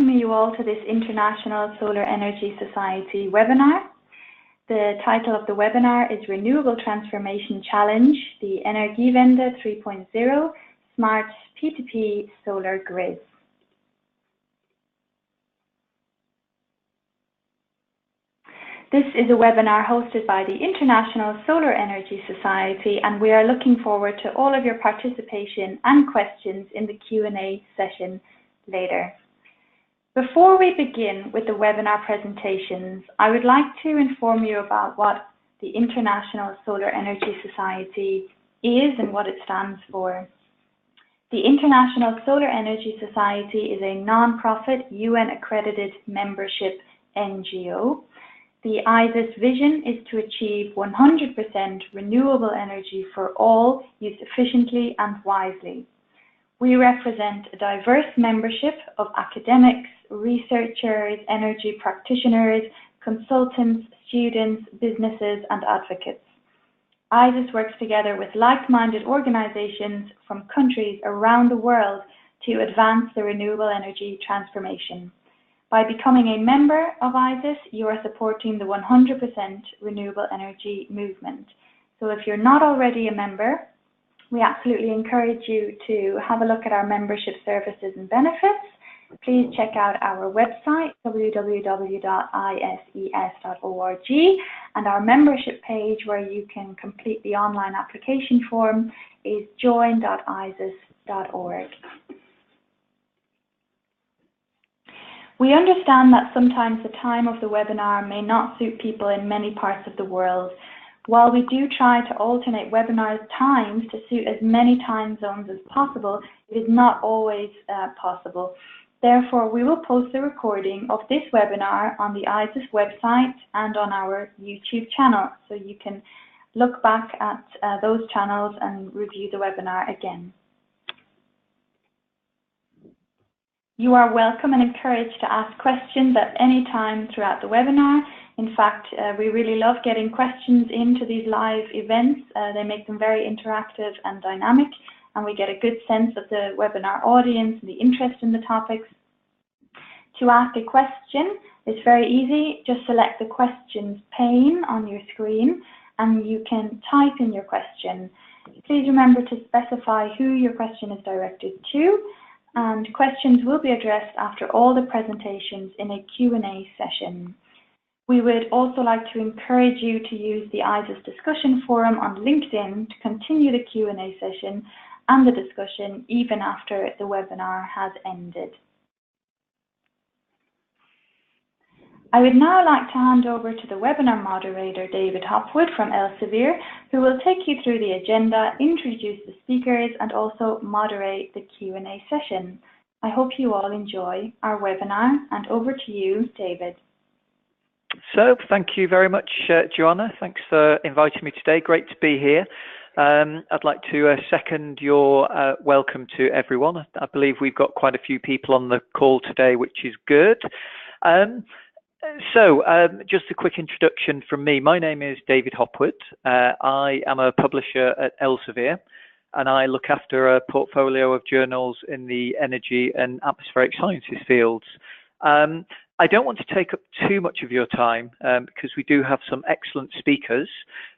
welcoming you all to this International Solar Energy Society webinar. The title of the webinar is Renewable Transformation Challenge, the Energiewende 3.0 Smart P2P Solar Grids. This is a webinar hosted by the International Solar Energy Society, and we are looking forward to all of your participation and questions in the Q&A session later. Before we begin with the webinar presentations, I would like to inform you about what the International Solar Energy Society is and what it stands for. The International Solar Energy Society is a non-profit UN-accredited membership NGO. The ISES Vision is to achieve 100% renewable energy for all, used efficiently and wisely. We represent a diverse membership of academics, researchers, energy practitioners, consultants, students, businesses, and advocates. ISES works together with like-minded organizations from countries around the world to advance the renewable energy transformation. By becoming a member of ISES, you are supporting the 100% renewable energy movement. So if you're not already a member, we absolutely encourage you to have a look at our membership services and benefits. Please check out our website, www.ises.org, and our membership page where you can complete the online application form is join.ises.org. We understand that sometimes the time of the webinar may not suit people in many parts of the world. While we do try to alternate webinar times to suit as many time zones as possible, it is not always possible. Therefore, we will post the recording of this webinar on the ISES website and on our YouTube channel, so you can look back at those channels and review the webinar again. You are welcome and encouraged to ask questions at any time throughout the webinar. In fact, we really love getting questions into these live events. They make them very interactive and dynamic, and we get a good sense of the webinar audience and the interest in the topics. To ask a question, it's very easy. Just select the questions pane on your screen, and you can type in your question. Please remember to specify who your question is directed to, and questions will be addressed after all the presentations in a Q&A session. We would also like to encourage you to use the ISES discussion forum on LinkedIn to continue the Q&A session and the discussion even after the webinar has ended. I would now like to hand over to the webinar moderator, David Hopwood from Elsevier, who will take you through the agenda, introduce the speakers, and also moderate the Q&A session. I hope you all enjoy our webinar, and over to you, David. So, thank you very much, Joanna. Thanks for inviting me today. Great to be here. I'd like to second your welcome to everyone. I believe we've got quite a few people on the call today, which is good. Just a quick introduction from me. My name is David Hopwood. I am a publisher at Elsevier, and I look after a portfolio of journals in the energy and atmospheric sciences fields. I don't want to take up too much of your time because we do have some excellent speakers,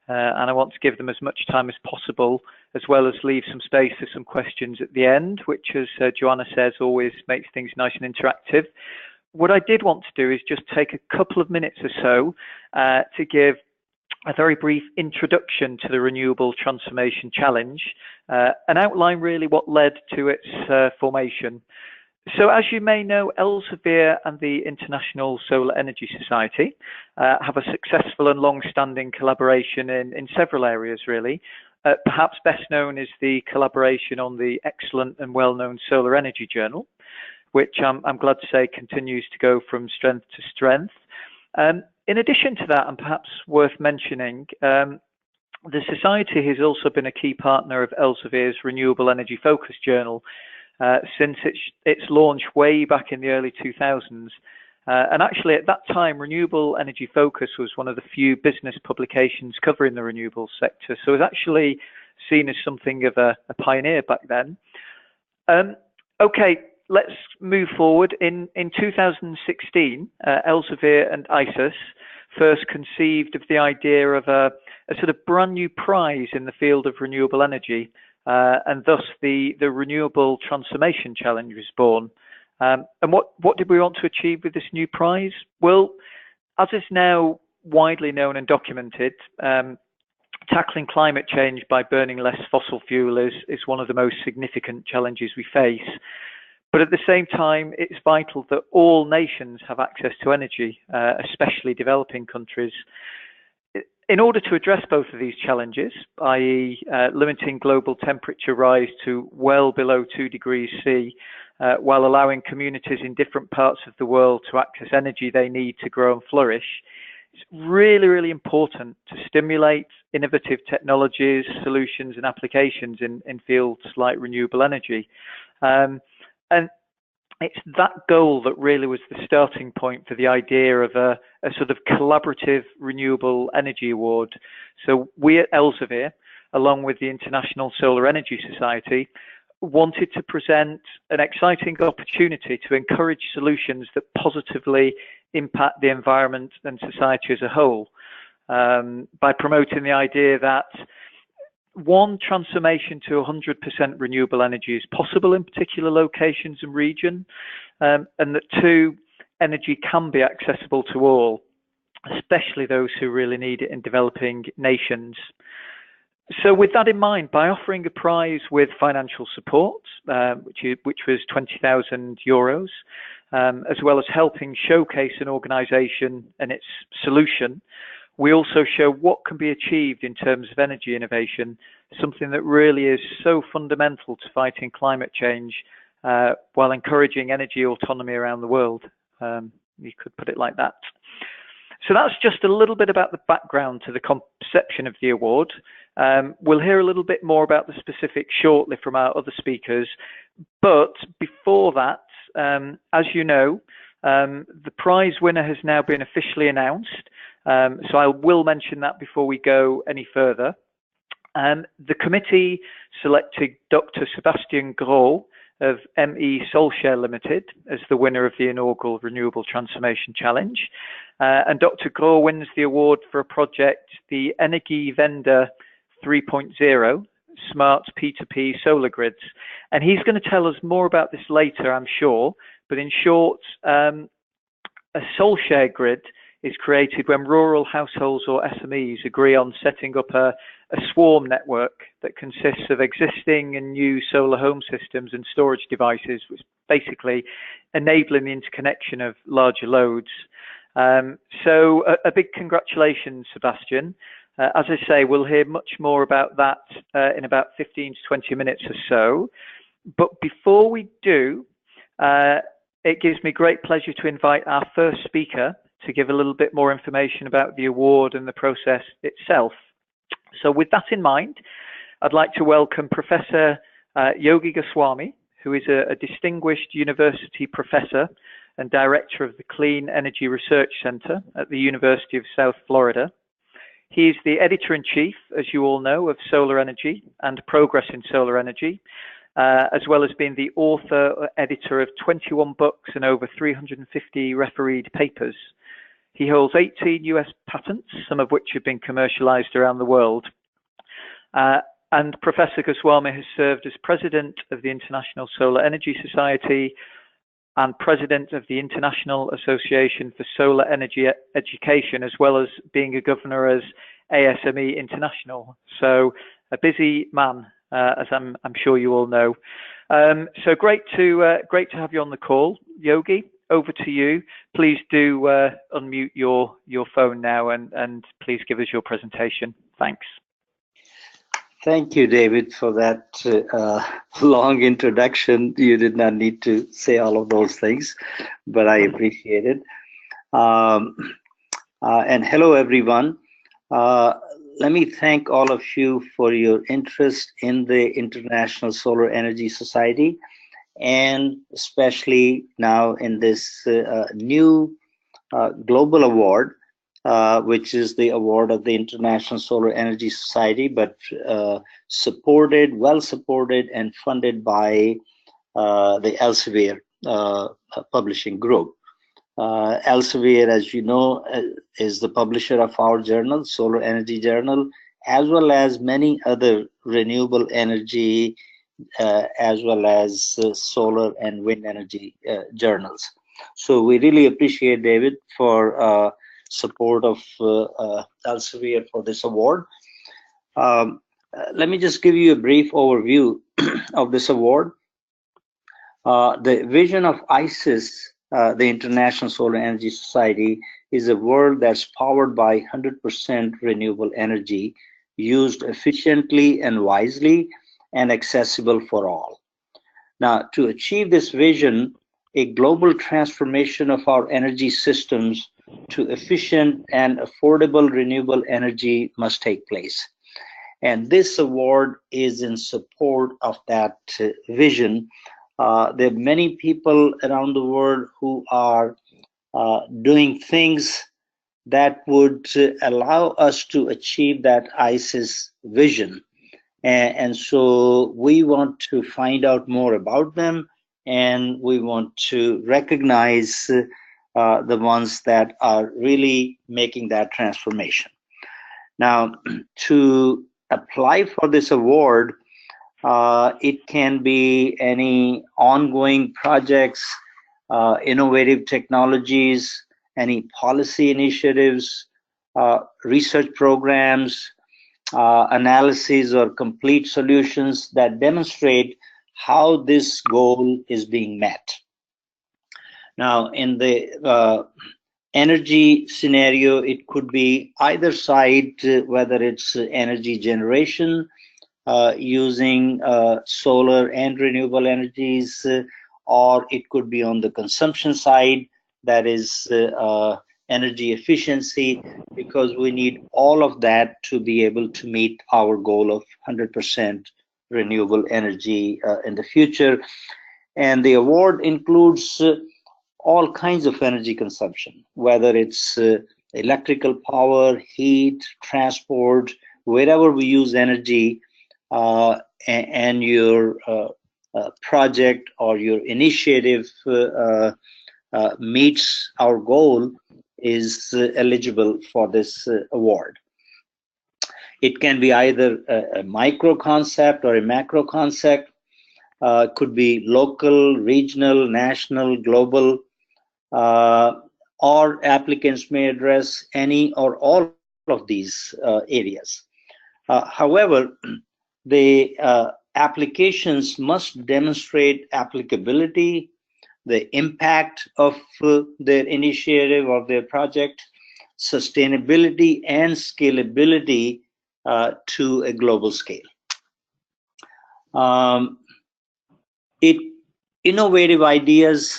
and I want to give them as much time as possible, as well as leave some space for some questions at the end, which, as Joanna says, always makes things nice and interactive. What I did want to do is just take a couple of minutes or so to give a very brief introduction to the Renewable Transformation Challenge and outline really what led to its formation. So as you may know, Elsevier and the International Solar Energy Society have a successful and long-standing collaboration in several areas really. Perhaps best known is the collaboration on the excellent and well-known Solar Energy Journal, which I'm glad to say continues to go from strength to strength. In addition to that, and perhaps worth mentioning, the Society has also been a key partner of Elsevier's Renewable Energy Focus Journal since its launch way back in the early 2000s. And actually at that time, Renewable Energy Focus was one of the few business publications covering the renewables sector. So it was actually seen as something of a pioneer back then. Okay, let's move forward. In 2016, Elsevier and ISES first conceived of the idea of a sort of brand new prize in the field of renewable energy, and thus the Renewable Transformation Challenge was born. And what did we want to achieve with this new prize? Well, as is now widely known and documented, tackling climate change by burning less fossil fuel is one of the most significant challenges we face. But at the same time, it's vital that all nations have access to energy, especially developing countries. In order to address both of these challenges, i.e. Limiting global temperature rise to well below 2 degrees C, while allowing communities in different parts of the world to access energy they need to grow and flourish, it's really, really important to stimulate innovative technologies, solutions and applications in fields like renewable energy. And it's that goal that really was the starting point for the idea of a sort of collaborative renewable energy award. So we at Elsevier, along with the International Solar Energy Society, wanted to present an exciting opportunity to encourage solutions that positively impact the environment and society as a whole, by promoting the idea that one, transformation to 100% renewable energy is possible in particular locations and region, and that two, energy can be accessible to all, especially those who really need it in developing nations. So with that in mind, by offering a prize with financial support, which was €20,000, as well as helping showcase an organisation and its solution, we also show what can be achieved in terms of energy innovation, something that really is so fundamental to fighting climate change, while encouraging energy autonomy around the world. You could put it like that. So that's just a little bit about the background to the conception of the award. We'll hear a little bit more about the specifics shortly from our other speakers. But before that, as you know, the prize winner has now been officially announced. So I will mention that before we go any further. The committee selected Dr. Sebastian Gros of ME Solskjaer Limited as the winner of the inaugural Renewable Transformation Challenge. And Dr. Gros wins the award for a project, the Energiewende 3.0, Smart P2P Solar Grids. And he's going to tell us more about this later, I'm sure. But in short, a Solskjaer grid is created when rural households or SMEs agree on setting up a swarm network that consists of existing and new solar home systems and storage devices, which basically enabling the interconnection of larger loads. So a big congratulations, Sebastian. As I say, we'll hear much more about that in about 15 to 20 minutes or so. But before we do, it gives me great pleasure to invite our first speaker to give a little bit more information about the award and the process itself. So with that in mind, I'd like to welcome Professor Yogi Goswami, who is a distinguished university professor and director of the Clean Energy Research Center at the University of South Florida. He is the editor-in-chief, as you all know, of Solar Energy and Progress in Solar Energy, as well as being the author or editor of 21 books and over 350 refereed papers. He holds 18 US patents, some of which have been commercialized around the world. And Professor Goswami has served as president of the International Solar Energy Society and president of the International Association for Solar Energy Education, as well as being a governor as ASME International. So a busy man, as I'm sure you all know. So great to have you on the call, Yogi. Over to you. Please do unmute your phone now and please give us your presentation. Thanks. Thank you, David, for that long introduction. You did not need to say all of those things, but I appreciate it. And hello, everyone. Let me thank all of you for your interest in the International Solar Energy Society, and especially now in this new global award, which is the award of the International Solar Energy Society, but well supported and funded by the Elsevier publishing group. Elsevier, as you know, is the publisher of our journal, Solar Energy Journal, as well as many other renewable energy, as well as solar and wind energy journals. So we really appreciate David for support of Elsevier for this award. Let me just give you a brief overview of this award. The vision of ISES, the International Solar Energy Society, is a world that's powered by 100% renewable energy, used efficiently and wisely, and accessible for all. Now, to achieve this vision, a global transformation of our energy systems to efficient and affordable renewable energy must take place. And this award is in support of that vision. There are many people around the world who are doing things that would allow us to achieve that ISES vision. And so we want to find out more about them, and we want to recognize the ones that are really making that transformation. Now, to apply for this award, it can be any ongoing projects, innovative technologies, any policy initiatives, research programs, analyses or complete solutions that demonstrate how this goal is being met. Now, in the energy scenario, it could be either side, whether it's energy generation, using solar and renewable energies, or it could be on the consumption side, that is energy efficiency, because we need all of that to be able to meet our goal of 100% renewable energy in the future. And the award includes all kinds of energy consumption, whether it's electrical power, heat, transport, wherever we use energy, and your project or your initiative meets our goal, is eligible for this award. It can be either a micro concept or a macro concept, could be local, regional, national, global, or applicants may address any or all of these areas. However, the applications must demonstrate applicability, the impact of their initiative or their project, sustainability and scalability to a global scale. Innovative ideas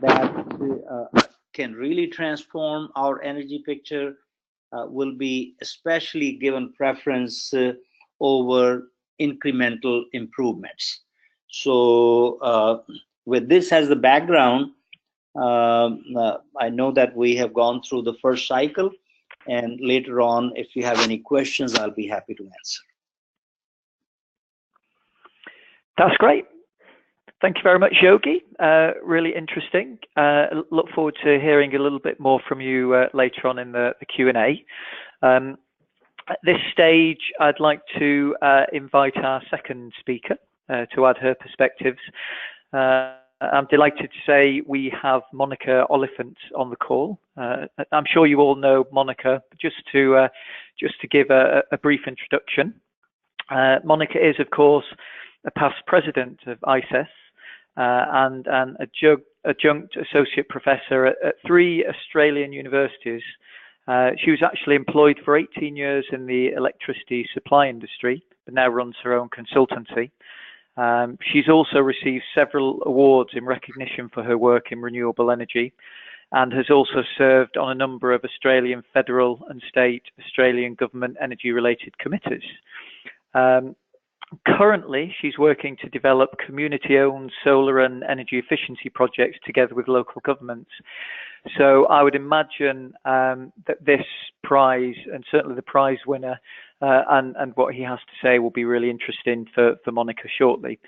that can really transform our energy picture will be especially given preference over incremental improvements. So with this as the background, I know that we have gone through the first cycle, and later on, if you have any questions, I'll be happy to answer. That's great. Thank you very much, Yogi. Really interesting. Look forward to hearing a little bit more from you later on in the Q&A. At this stage, I'd like to invite our second speaker to add her perspectives. I'm delighted to say we have Monica Olyphant on the call. I'm sure you all know Monica, but just to give a brief introduction. Monica is, of course, a past president of ISES and an adjunct associate professor at 3 Australian universities. She was actually employed for 18 years in the electricity supply industry, but now runs her own consultancy. She's also received several awards in recognition for her work in renewable energy, and has also served on a number of Australian federal and state Australian government energy-related committees. Currently, she's working to develop community-owned solar and energy efficiency projects together with local governments. So I would imagine that this prize, and certainly the prize winner, and what he has to say will be really interesting for Monica shortly.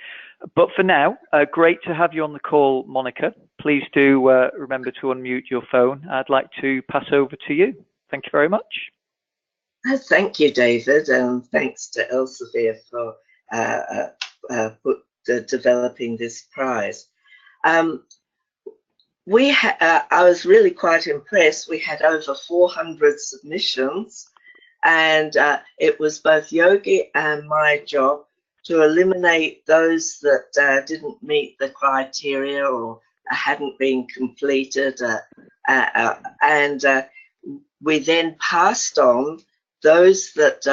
But for now, great to have you on the call, Monica. Please do remember to unmute your phone. I'd like to pass over to you. Thank you very much. Thank you, David, and thanks to Elsevier for developing this prize. I was really quite impressed. We had over 400 submissions, and it was both Yogi and my job to eliminate those that didn't meet the criteria or hadn't been completed, and we then passed on those that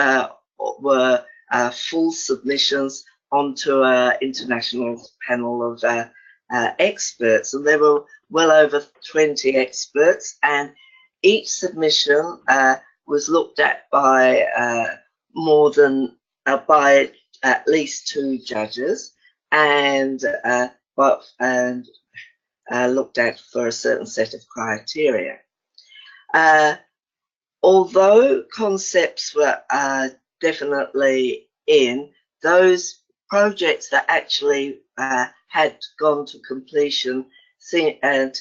were full submissions onto an international panel of experts, and there were well over 20 experts, and each submission was looked at by by at least 2 judges, and looked at for a certain set of criteria. Although concepts were definitely in, those projects that actually had gone to completion and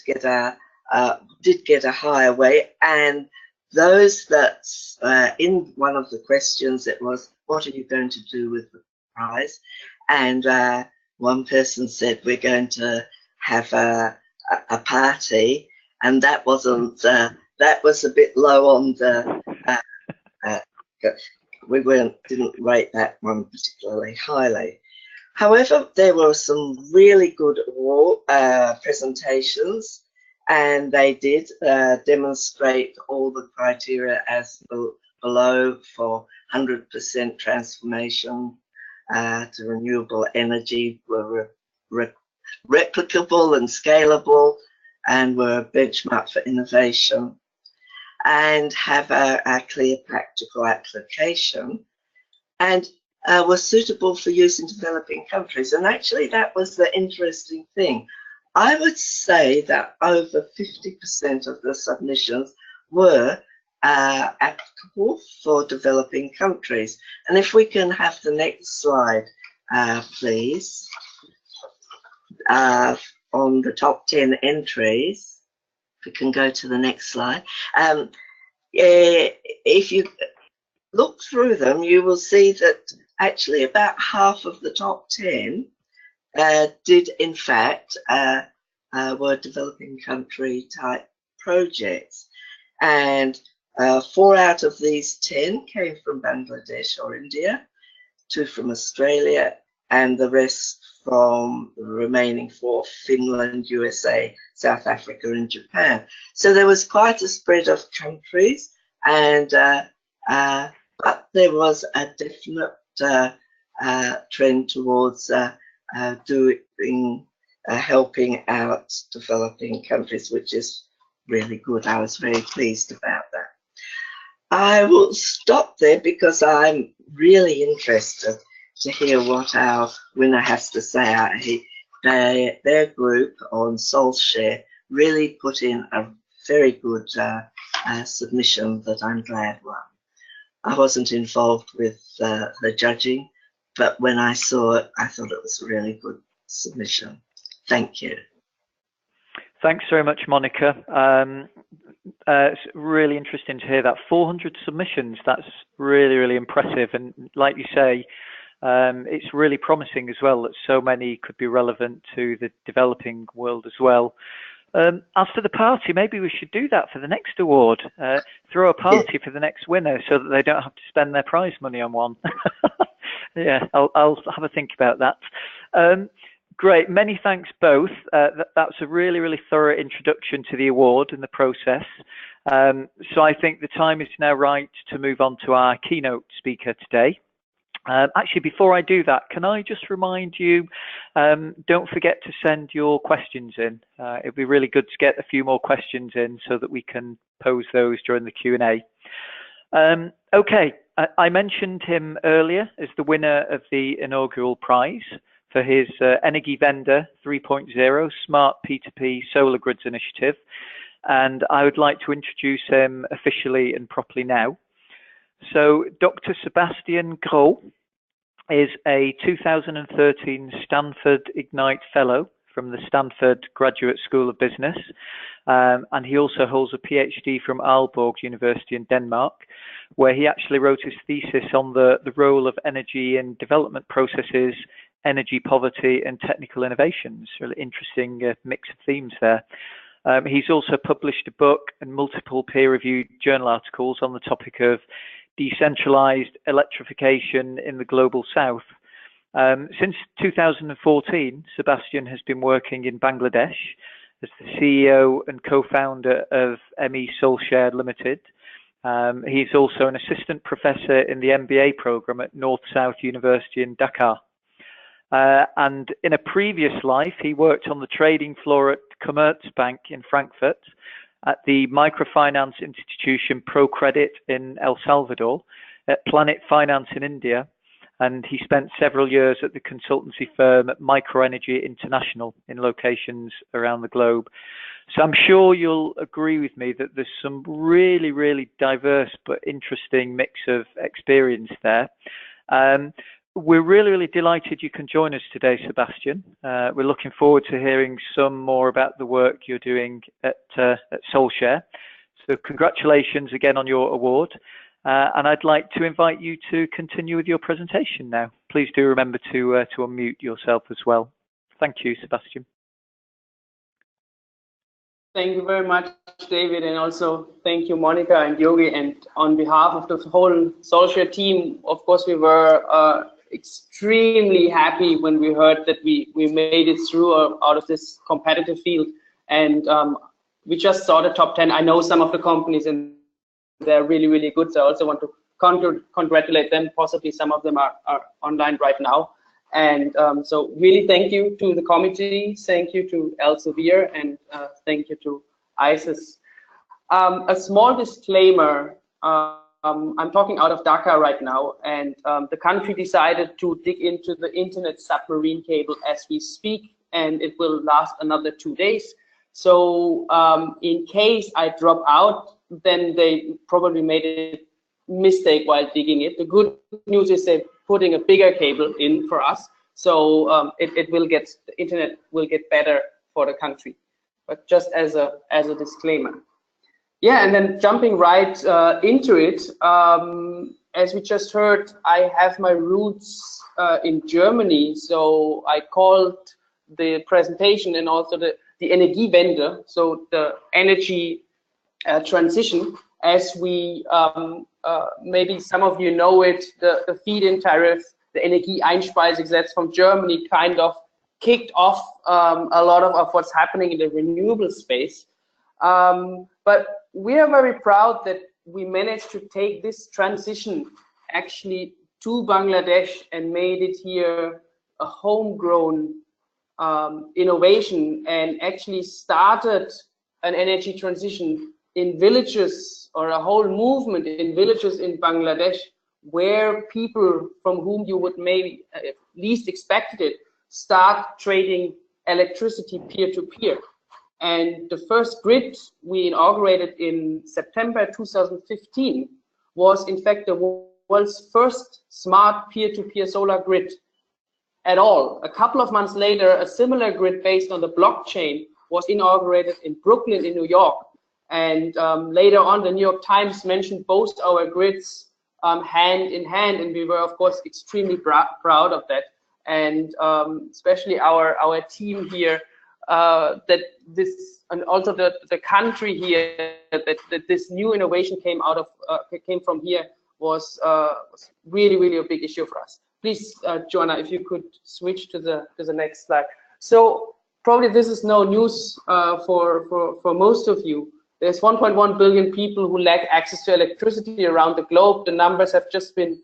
did get a higher weight, and those that in one of the questions it was, what are you going to do with the prize? And one person said, we're going to have a party, and that wasn't that was a bit low on the we didn't rate that one particularly highly. However, there were some really good presentations, and they did demonstrate all the criteria as below for 100% transformation to renewable energy, were replicable and scalable, and were a benchmark for innovation, and have a clear practical application, and were suitable for use in developing countries. And actually that was the interesting thing. I would say that over 50% of the submissions were applicable for developing countries. And if we can have the next slide, please, on the top 10 entries, if we can go to the next slide. If you look through them, you will see that actually about half of the top 10 did in fact were developing country type projects, and 4 out of these 10 came from Bangladesh or India, 2 from Australia, and the rest from the remaining 4, Finland, USA, South Africa, and Japan. So there was quite a spread of countries, and but there was a definite trend towards helping out developing countries, which is really good. I was very pleased about that. I will stop there because I'm really interested to hear what our winner has to say. Their group on SoulShare really put in a very good submission that I'm glad won. I wasn't involved with the judging, but when I saw it, I thought it was a really good submission. Thank you. Thanks very much, Monica. It's really interesting to hear that. 400 submissions, that's really, really impressive. And like you say, it's really promising as well that so many could be relevant to the developing world as well. As for the party, maybe we should do that for the next award. Throw a party for the next winner so that they don't have to spend their prize money on one. Yeah, I'll have a think about that. Great, many thanks both. That's a really, really thorough introduction to the award and the process. So I think the time is now right to move on to our keynote speaker today. Actually, before I do that, can I just remind you, don't forget to send your questions in. It'd be really good to get a few more questions in so that we can pose those during the Q&A. Okay, I mentioned him earlier as the winner of the inaugural prize for his Energiewende 3.0 Smart P2P Solar Grids Initiative, and I would like to introduce him officially and properly now. So Dr. Sebastian Gros is a 2013 Stanford Ignite Fellow from the Stanford Graduate School of Business, and he also holds a PhD from Aalborg University in Denmark, where he actually wrote his thesis on the role of energy in development processes, energy poverty, and technical innovations. Really interesting mix of themes there. He's also published a book and multiple peer-reviewed journal articles on the topic of decentralized electrification in the global south. Since 2014, Sebastian has been working in Bangladesh as the CEO and co-founder of ME Soulshare Limited. He's also an assistant professor in the MBA program at North-South University in Dhaka. And in a previous life, he worked on the trading floor at Commerzbank in Frankfurt, at the microfinance institution ProCredit in El Salvador, at Planet Finance in India, and he spent several years at the consultancy firm at Microenergy International in locations around the globe. So I'm sure you'll agree with me that there's some really, really diverse but interesting mix of experience there. We're really, really delighted you can join us today, Sebastian. We're looking forward to hearing some more about the work you're doing at Soulshare. So congratulations again on your award. And I'd like to invite you to continue with your presentation now. Please do remember to unmute yourself as well. Thank you, Sebastian. Thank you very much, David, and also thank you, Monica and Yogi. And on behalf of the whole Soulshare team, of course, we were extremely happy when we heard that we made it through out of this competitive field. And we just saw the top 10. I know some of the companies and they're really, really good. So I also want to congratulate them. Possibly some of them are online right now. And so really thank you to the committee, thank you to Elsevier, and thank you to ISES. A small disclaimer, I'm talking out of Dhaka right now, and the country decided to dig into the internet submarine cable as we speak, and it will last another 2 days. So in case I drop out, then they probably made a mistake while digging it. The good news is they're putting a bigger cable in for us, so the internet will get better for the country. But just as a disclaimer. Yeah, and then jumping right into it, as we just heard, I have my roots in Germany, so I called the presentation and also the Energiewende, so the energy transition, as we maybe some of you know it, the feed-in tariff, the Energieeinspeisegesetz from Germany kind of kicked off a lot of what's happening in the renewable space. But we are very proud that we managed to take this transition actually to Bangladesh and made it here a homegrown innovation, and actually started an energy transition in villages, or a whole movement in villages in Bangladesh, where people from whom you would maybe least expected it start trading electricity peer-to-peer. And the first grid we inaugurated in September 2015 was in fact the world's first smart peer-to-peer solar grid at all. A couple of months later, a similar grid based on the blockchain was inaugurated in Brooklyn in New York. And later on, the New York Times mentioned both our grids hand in hand, and we were of course extremely proud of that. And especially our team here, that this, and also the country here, that this new innovation came from here was really a big issue for us. Please, Joanna, if you could switch to the next slide. So probably this is no news for most of you. There's 1.1 billion people who lack access to electricity around the globe. The numbers have just been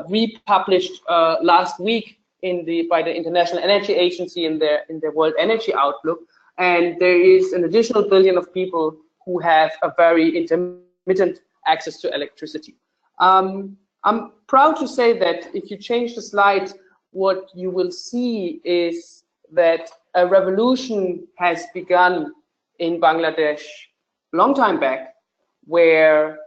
republished last week by the International Energy Agency in their World Energy Outlook. And there is an additional billion of people who have a very intermittent access to electricity. I'm proud to say that if you change the slide, what you will see is that a revolution has begun in Bangladesh a long time back, where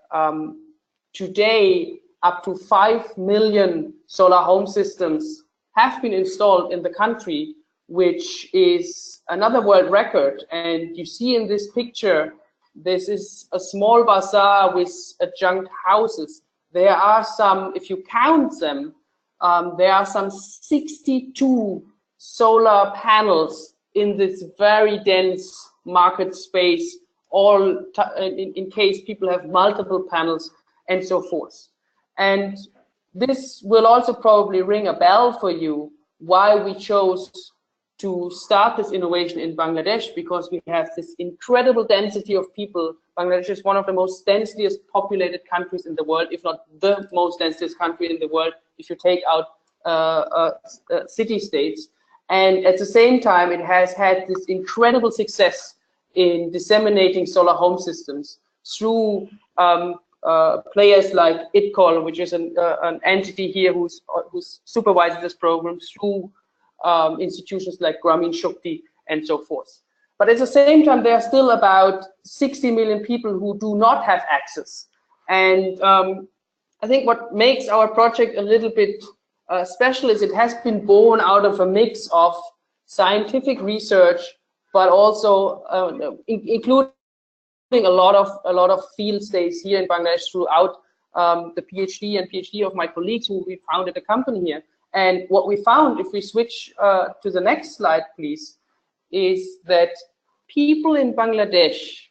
today up to 5 million solar home systems have been installed in the country, which is another world record. And you see in this picture, this is a small bazaar with adjunct houses. There are some, if you count them, there are some 62 solar panels in this very dense market space, all in case people have multiple panels and so forth. And this will also probably ring a bell for you, why we chose to start this innovation in Bangladesh, because we have this incredible density of people. Bangladesh is one of the most densely populated countries in the world, if not the most densest country in the world, if you take out city-states. And at the same time, it has had this incredible success in disseminating solar home systems through players like ITCOL, which is an entity here who's supervising this program, through institutions like Grameen Shakti and so forth. But at the same time, there are still about 60 million people who do not have access. And I think what makes our project a little bit special is it has been born out of a mix of scientific research, but also including a lot of field stays here in Bangladesh throughout the PhD of my colleagues who we founded a company here. And what we found, if we switch to the next slide, please, is that people in Bangladesh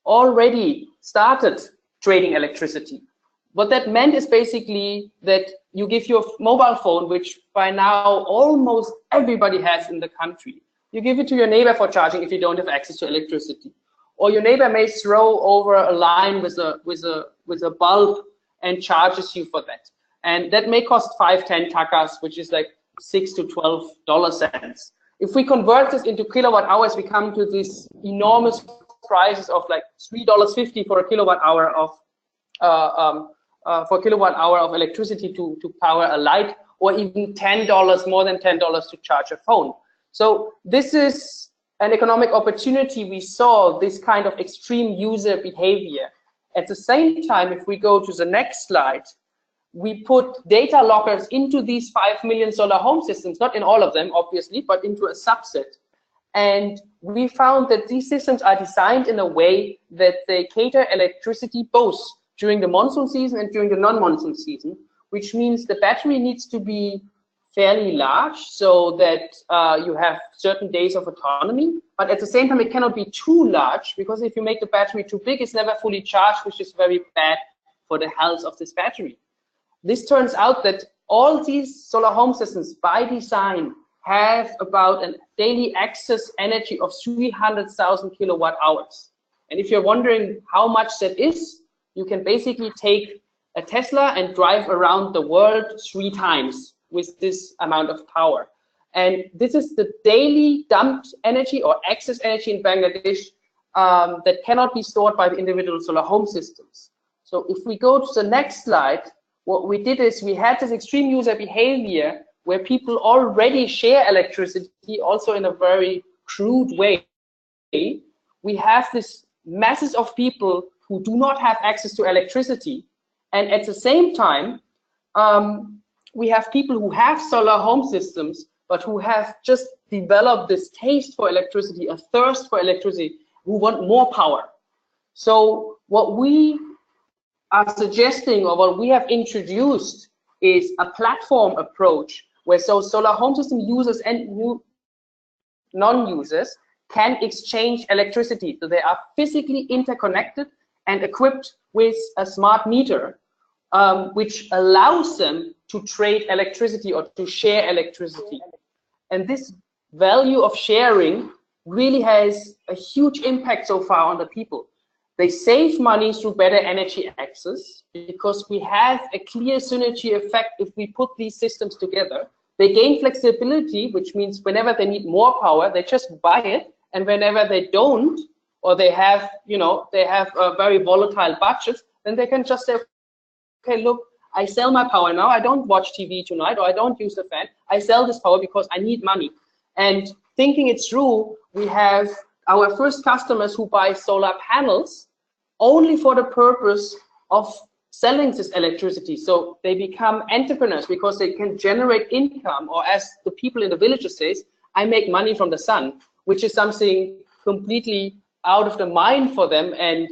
already started trading electricity. What that meant is basically that you give your mobile phone, which by now almost everybody has in the country. You give it to your neighbor for charging if you don't have access to electricity. Or your neighbor may throw over a line with a bulb and charges you for that. And that may cost 5-10 takas, which is like $6 to $12. If we convert this into kilowatt hours, we come to these enormous prices of like $3.50 for a kilowatt hour of electricity to power a light, or even $10, more than $10 to charge a phone. So this is an economic opportunity. We saw this kind of extreme user behavior. At the same time, if we go to the next slide, we put data lockers into these 5 million solar home systems, not in all of them, obviously, but into a subset. And we found that these systems are designed in a way that they cater electricity both during the monsoon season and during the non-monsoon season, which means the battery needs to be fairly large so that you have certain days of autonomy, but at the same time it cannot be too large, because if you make the battery too big, it's never fully charged, which is very bad for the health of this battery. This turns out that all these solar home systems by design have about a daily excess energy of 300,000 kilowatt hours. And if you're wondering how much that is, you can basically take a Tesla and drive around the world 3 times with this amount of power. And this is the daily dumped energy or excess energy in Bangladesh that cannot be stored by the individual solar home systems. So if we go to the next slide, what we did is we had this extreme user behavior where people already share electricity, also in a very crude way. We have this masses of people who do not have access to electricity. And at the same time, we have people who have solar home systems, but who have just developed this taste for electricity, a thirst for electricity, who want more power. So what we are suggesting, or what we have introduced, is a platform approach where solar home system users and non-users can exchange electricity. So they are physically interconnected and equipped with a smart meter, which allows them to trade electricity or to share electricity. And this value of sharing really has a huge impact so far on the people. They save money through better energy access, because we have a clear synergy effect if we put these systems together. They gain flexibility, which means whenever they need more power, they just buy it, and whenever they don't, or they have, they have a very volatile budgets, then they can just say, okay, look, I sell my power now. I don't watch TV tonight, or I don't use the fan. I sell this power because I need money. And thinking it through, we have our first customers who buy solar panels only for the purpose of selling this electricity. So they become entrepreneurs because they can generate income, or as the people in the villages says, I make money from the sun, which is something completely out of the mind for them and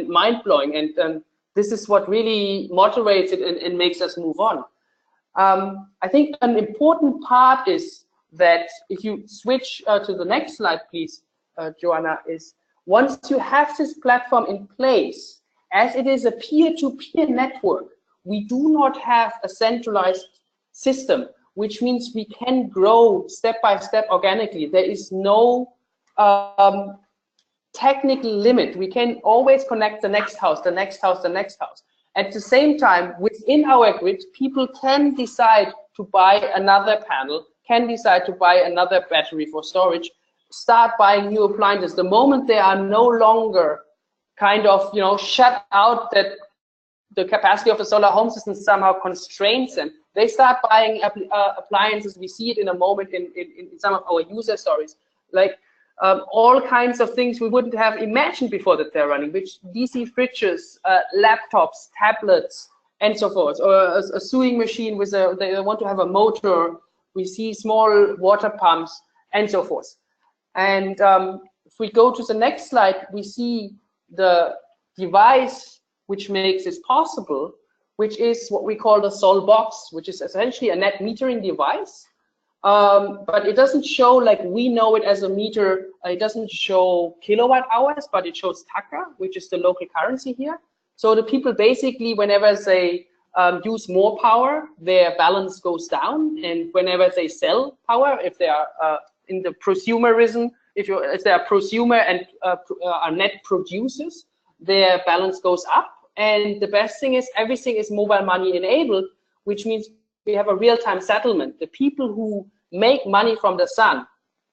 mind-blowing. And this is what really motivates it and makes us move on. I think an important part is that if you switch to the next slide, please, Joanna, is once you have this platform in place, as it is a peer-to-peer network, we do not have a centralized system, which means we can grow step by step organically. There is no technical limit. We can always connect the next house, the next house, the next house. At the same time, within our grid, people can decide to buy another panel, can decide to buy another battery for storage, start buying new appliances. The moment they are no longer kind of, you know, shut out, that the capacity of the solar home system somehow constrains them, they start buying appliances. We see it in a moment in some of our user stories, like all kinds of things we wouldn't have imagined before that they're running, which DC fridges, laptops, tablets, and so forth, or a sewing machine with they want to have a motor. We see small water pumps and so forth. And if we go to the next slide, we see the device which makes this possible, which is what we call the Sol box, which is essentially a net metering device. But it doesn't show like we know it as a meter. It doesn't show kilowatt hours, but it shows taka, which is the local currency here. So the people basically, whenever they use more power, their balance goes down, and whenever they sell power, if they are in the prosumerism, if they are prosumer and are net producers, their balance goes up. And the best thing is everything is mobile money enabled, which means we have a real-time settlement. The people who make money from the sun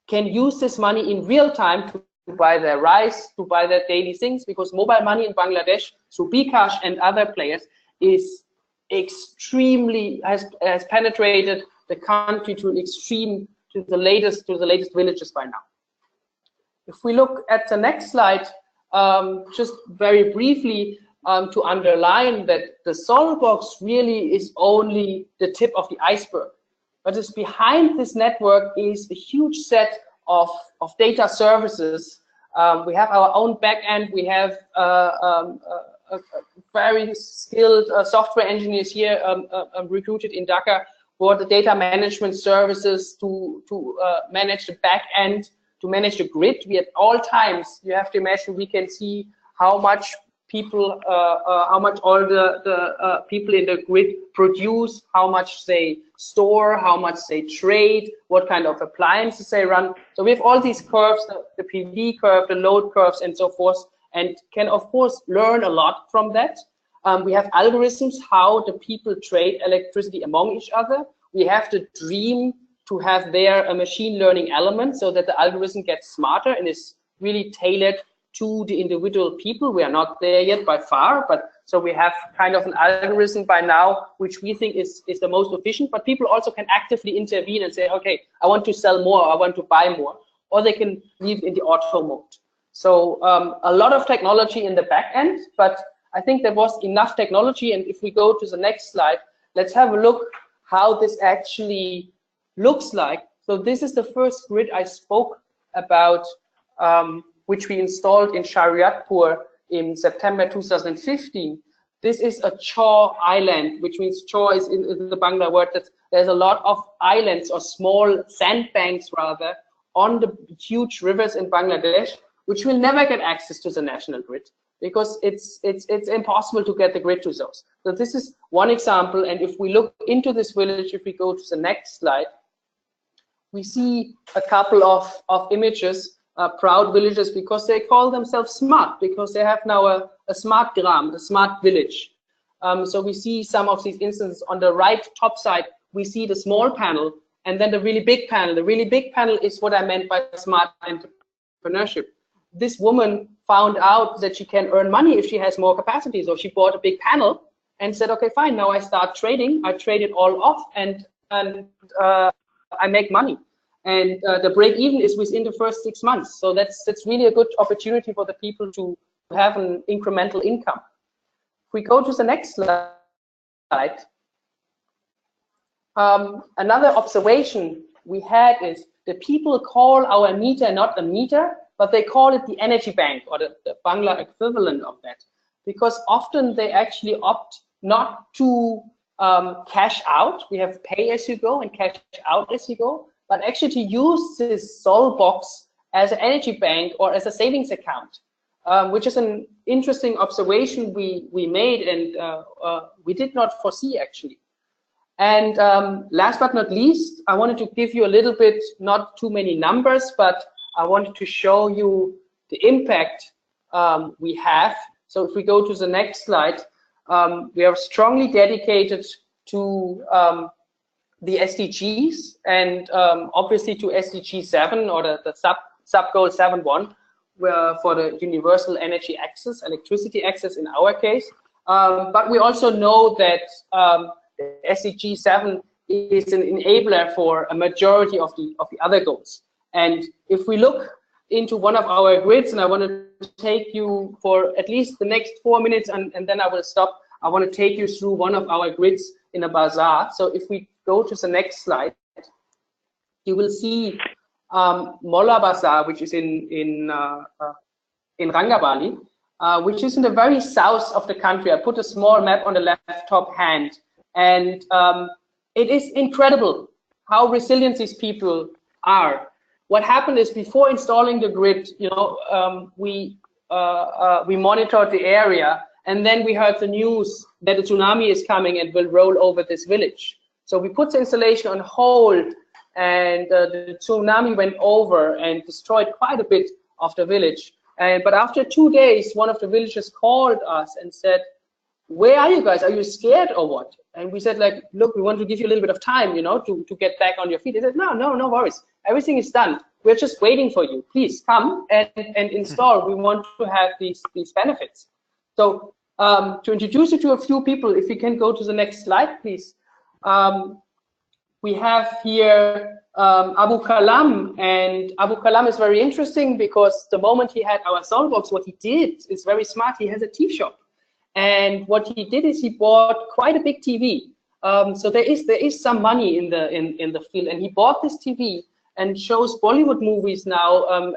can use this money in real time to buy their rice, to buy their daily things, because mobile money in Bangladesh, through bKash and other players, is extremely, has penetrated the country to the latest villages by now. If we look at the next slide, just very briefly, to underline that the Sol box really is only the tip of the iceberg. But it's behind this network is a huge set of data services. We have our own backend. We have very skilled software engineers here recruited in Dhaka for the data management services to manage the backend, to manage the grid. We at all times, you have to imagine, we can see how much people, how much all the people in the grid produce, how much they store, how much they trade, what kind of appliances they run. So we have all these curves, the PV curve, the load curves, and so forth, and can of course learn a lot from that. We have algorithms how the people trade electricity among each other. We have to dream to have there a machine learning element so that the algorithm gets smarter and is really tailored to the individual people. We are not there yet by far, but so we have kind of an algorithm by now which we think is the most efficient, but people also can actively intervene and say, okay, I want to sell more, I want to buy more, or they can leave in the auto mode. So a lot of technology in the back end, but I think there was enough technology. And if we go to the next slide, let's have a look how this actually looks like. So this is the first grid I spoke about, which we installed in Shariatpur in September 2015. This is a Chou Island, which means Chou is in the Bangla word that there's a lot of islands or small sandbanks rather on the huge rivers in Bangladesh, which will never get access to the national grid because it's impossible to get the grid to those. So this is one example. And if we look into this village, if we go to the next slide, we see a couple of images. Proud villagers because they call themselves smart, because they have now a smart gram, a smart village. So we see some of these instances on the right top side. We see the small panel and then the really big panel. The really big panel is what I meant by smart entrepreneurship. This woman found out that she can earn money if she has more capacity. So she bought a big panel and said, okay, fine, now I start trading. I trade it all off and I make money. And the break even is within the first 6 months. So that's really a good opportunity for the people to have an incremental income. we go to the next slide, another observation we had is the people call our meter not a meter, but they call it the energy bank, or the Bangla equivalent of that, because often they actually opt not to cash out. We have pay as you go and cash out as you go, but actually to use this Sol box as an energy bank or as a savings account, which is an interesting observation we made, and we did not foresee actually. And last but not least, I wanted to give you a little bit, not too many numbers, but I wanted to show you the impact we have. So if we go to the next slide, we are strongly dedicated to the SDGs, and obviously to SDG 7, or the sub goal 7.1, for the universal energy access, electricity access in our case. But we also know that SDG 7 is an enabler for a majority of the other goals. And if we look into one of our grids, and I want to take you for at least the next 4 minutes, and then I will stop. I want to take you through one of our grids in a bazaar. So if we go to the next slide, you will see Molla Bazaar, which is in Rangabali, which is in the very south of the country. I put a small map on the left top hand, and it is incredible how resilient these people are. What happened is, before installing the grid, you know, we monitored the area, and then we heard the news that a tsunami is coming and will roll over this village. So we put the installation on hold, and the tsunami went over and destroyed quite a bit of the village. But after 2 days, one of the villagers called us and said, "Where are you guys? Are you scared or what?" And we said, like, "Look, we want to give you a little bit of time, you know, to get back on your feet." They said, no worries. Everything is done. We're just waiting for you. Please come and install. We want to have these benefits. So to introduce you to a few people, if we can go to the next slide, please. We have here Abu Kalam, and Abu Kalam is very interesting because the moment he had our Solbox, what he did is very smart. He has a tea shop, and what he did is he bought quite a big TV. So there is some money in the field, and he bought this TV and shows Bollywood movies now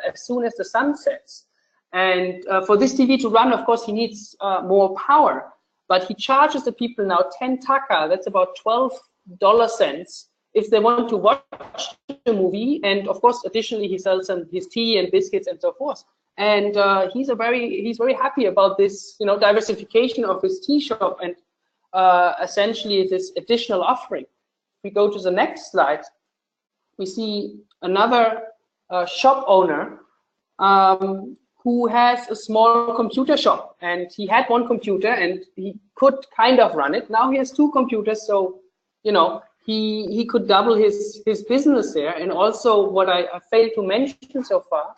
as soon as the sun sets. And for this TV to run, of course, he needs more power, but he charges the people now 10 taka, that's about $12 if they want to watch the movie. And of course, additionally, he sells his tea and biscuits and so forth. And he's very happy about this, you know, diversification of his tea shop and essentially this additional offering. If we go to the next slide, we see another shop owner who has a small computer shop, and he had one computer and he could kind of run it. Now he has 2 computers, so you know, he could double his business there. And also, what I failed to mention so far,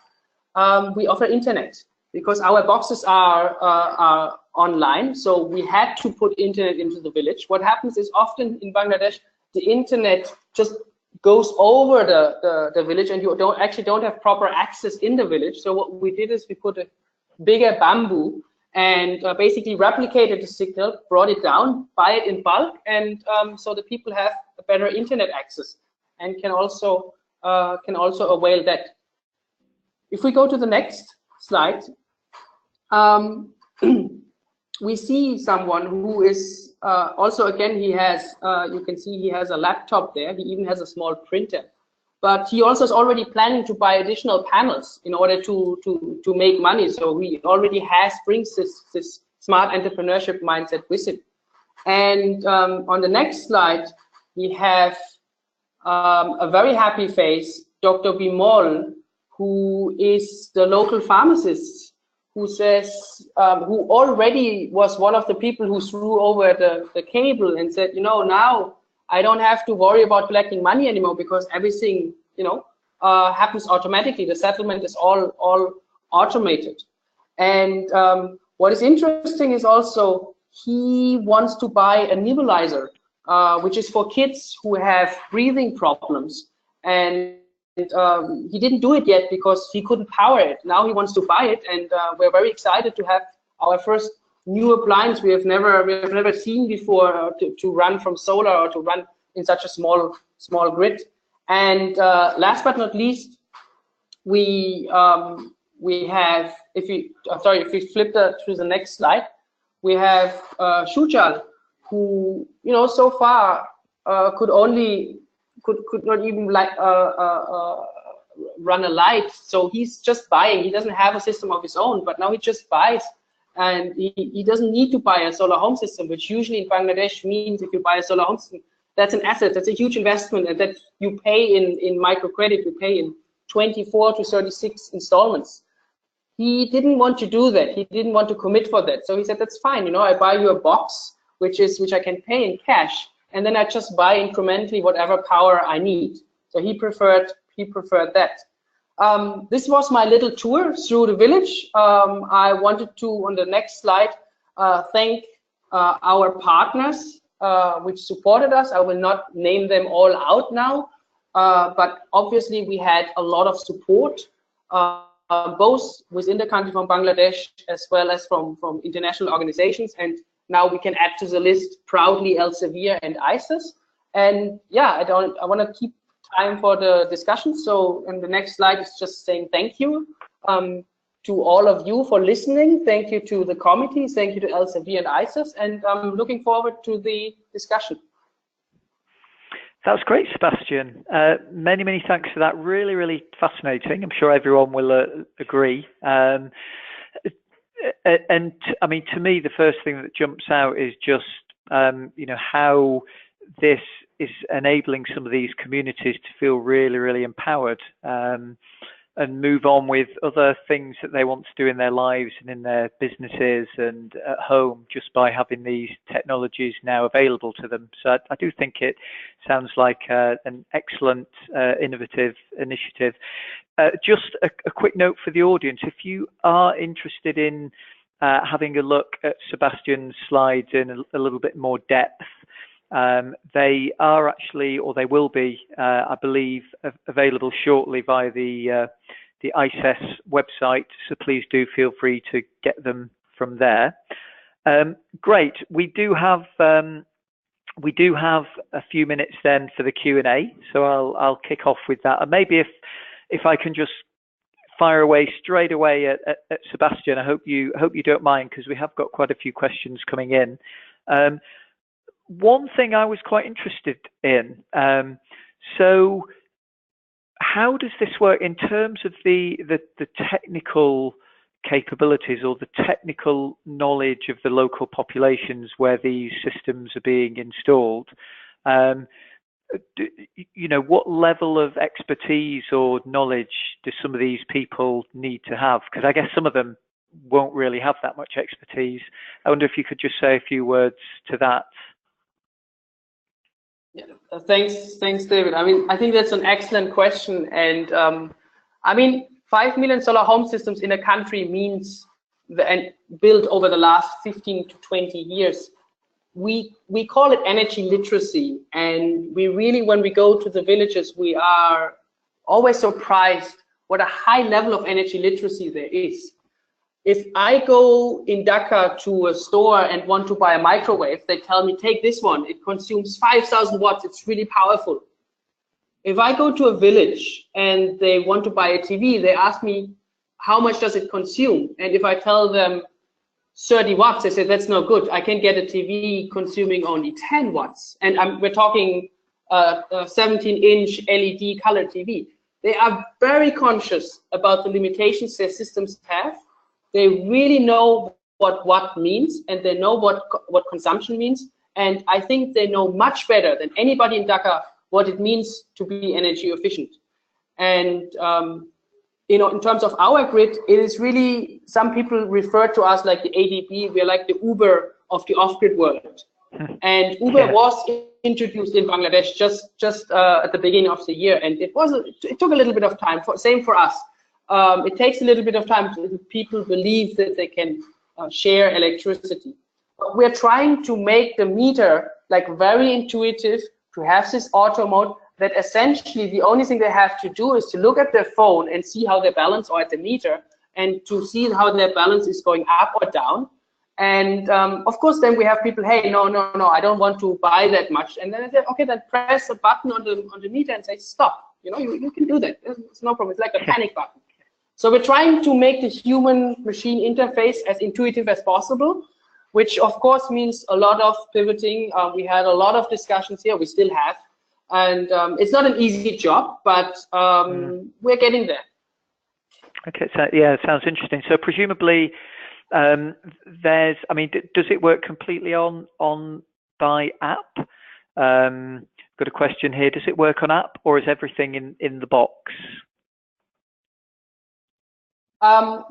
we offer internet, because our boxes are online, so we had to put internet into the village. What happens is, often in Bangladesh, the internet just goes over the village, and you don't have proper access in the village. So what we did is we put a bigger bamboo and basically replicated the signal, brought it down, buy it in bulk, and so the people have a better internet access and can also avail that. If we go to the next slide, we see someone who is also, again, he has, you can see he has a laptop there. He even has a small printer, but he also is already planning to buy additional panels in order to make money. So he already brings this smart entrepreneurship mindset with him. And on the next slide, we have a very happy face, Dr. Bimol, who is the local pharmacist, who says, who already was one of the people who threw over the cable and said, you know, now I don't have to worry about collecting money anymore, because everything, you know, happens automatically. The settlement is all automated. And what is interesting is also, he wants to buy a nebulizer, which is for kids who have breathing problems. And he didn't do it yet because he couldn't power it. Now he wants to buy it, and we're very excited to have our first new appliance we have never seen before to run from solar or to run in such a small grid. And last but not least, we have, if we flip to the next slide, we have Shuja, who so far could not even run a light. So he's just buying. He doesn't have a system of his own, but now he just buys, and he doesn't need to buy a solar home system, which usually in Bangladesh means if you buy a solar home system, that's an asset, that's a huge investment, and that you pay in microcredit, you pay in 24 to 36 installments. He didn't want to do that. He didn't want to commit for that. So he said, that's fine. I buy you a box, which I can pay in cash, and then I just buy incrementally whatever power I need. So he preferred that. This was my little tour through the village. I wanted to, on the next slide, thank our partners which supported us. I will not name them all out now, but obviously we had a lot of support, both within the country from Bangladesh as well as from international organizations. And now we can add to the list proudly Elsevier and ISES. And yeah, I want to keep time for the discussion. So in the next slide is just saying thank you to all of you for listening. Thank you to the committee. Thank you to Elsevier and ISES. And I'm looking forward to the discussion. That's great, Sebastian. Many thanks for that. Really fascinating. I'm sure everyone will agree. And I mean, to me, the first thing that jumps out is just how this is enabling some of these communities to feel really empowered and move on with other things that they want to do in their lives and in their businesses and at home, just by having these technologies now available to them. So I do think it sounds like an excellent innovative initiative. Just a quick note for the audience: if you are interested in having a look at Sebastian's slides in a little bit more depth, they are actually, or they will be, I believe, available shortly via the ISES website. So please do feel free to get them from there. Great. We do have a few minutes then for the Q&A. So I'll kick off with that. And maybe if I can just fire away straight away at Sebastian. I hope you don't mind, because we have got quite a few questions coming in. One thing I was quite interested in, so how does this work in terms of the technical capabilities or the technical knowledge of the local populations where these systems are being installed? What level of expertise or knowledge do some of these people need to have? Because I guess some of them won't really have that much expertise. I wonder if you could just say a few words to that. Yeah, thanks, David. I mean, I think that's an excellent question. And I mean, 5 million solar home systems in a country means, and built over the last 15 to 20 years, we call it energy literacy. And we really, when we go to the villages, we are always surprised what a high level of energy literacy there is. If I go in Dhaka to a store and want to buy a microwave, they tell me, take this one. It consumes 5,000 watts. It's really powerful. If I go to a village and they want to buy a TV, they ask me, how much does it consume? And if I tell them 30 watts, they say, that's no good. I can get a TV consuming only 10 watts. And we're talking a 17-inch LED color TV. They are very conscious about the limitations their systems have. They really know what watt means, and they know what consumption means. And I think they know much better than anybody in Dhaka what it means to be energy efficient. And in terms of our grid, it is really, some people refer to us like the ADB. We're like the Uber of the off-grid world. And Uber was introduced in Bangladesh just at the beginning of the year, and it took a little bit of time. Same for us. It takes a little bit of time to people believe that they can share electricity. But we're trying to make the meter like very intuitive, to have this auto mode that essentially the only thing they have to do is to look at their phone and see how their balance, or at the meter, and to see how their balance is going up or down. And of course, then we have people, hey, no, I don't want to buy that much. And then I said, okay, then press a button on the meter and say stop. You know, you can do that. It's no problem. It's like a panic button. So we're trying to make the human-machine interface as intuitive as possible, which of course means a lot of pivoting. We had a lot of discussions here. We still have, and it's not an easy job, but we're getting there. Okay, so yeah, it sounds interesting. So presumably, there's, I mean, does it work completely on by app? Got a question here. Does it work on app, or is everything in the box?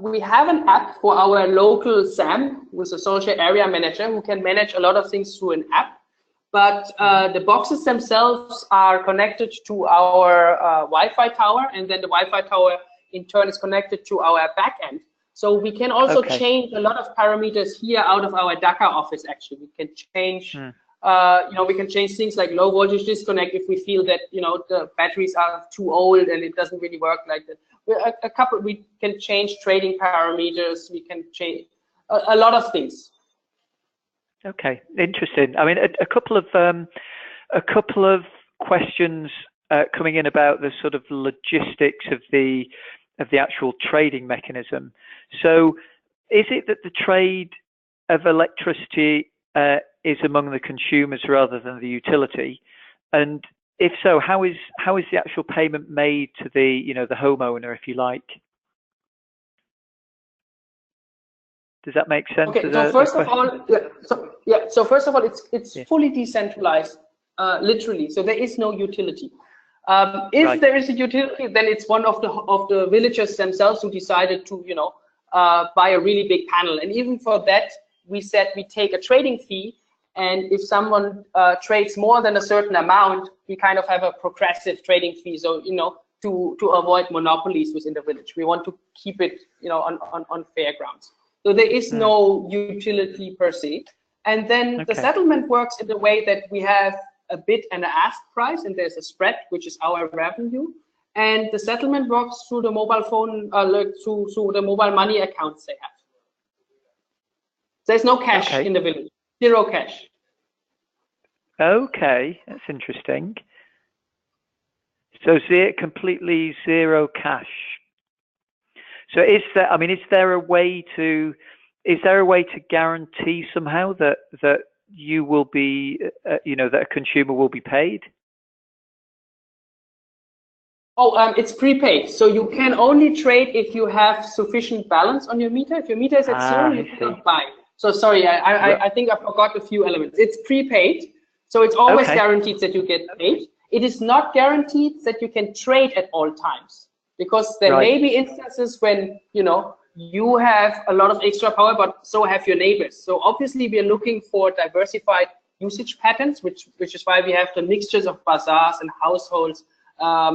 We have an app for our local SAM, who's a social area manager, who can manage a lot of things through an app. But the boxes themselves are connected to our Wi-Fi tower, and then the Wi-Fi tower in turn is connected to our backend. So we can also change a lot of parameters here out of our Dhaka office. Actually, we can change. You know, we can change things like low voltage disconnect if we feel that, you know, the batteries are too old and it doesn't really work like that. We can change trading parameters. We can change a lot of things. Okay, interesting. I mean, a couple of questions coming in about the sort of logistics of the actual trading mechanism. So, is it that the trade of electricity is among the consumers rather than the utility? And if so, how is the actual payment made to the, you know, the homeowner, if you like? Does that make sense? Okay. So first of all, so first of all, it's fully decentralized, literally. So there is no utility. If there is a utility, then it's one of the villagers themselves who decided to, you know, buy a really big panel. And even for that, we said we take a trading fee. And if someone trades more than a certain amount, we kind of have a progressive trading fee. So, you know, to avoid monopolies within the village, we want to keep it, you know, on fair grounds. So there is no utility per se. And then the settlement works in the way that we have a bid and an ask price, and there's a spread, which is our revenue. And the settlement works through the mobile phone, through the mobile money accounts they have. There's no cash in the village. Zero cash. Okay, that's interesting. So completely zero cash. So is there a way to guarantee somehow that you will be, you know, that a consumer will be paid? Oh, it's prepaid. So you can only trade if you have sufficient balance on your meter. If your meter is at zero, you cannot buy. So sorry, I think I forgot a few elements. It's prepaid, so it's always guaranteed that you get paid. It is not guaranteed that you can trade at all times, because there may be instances when, you know, you have a lot of extra power, but so have your neighbors. So obviously we are looking for diversified usage patterns, which is why we have the mixtures of bazaars and households.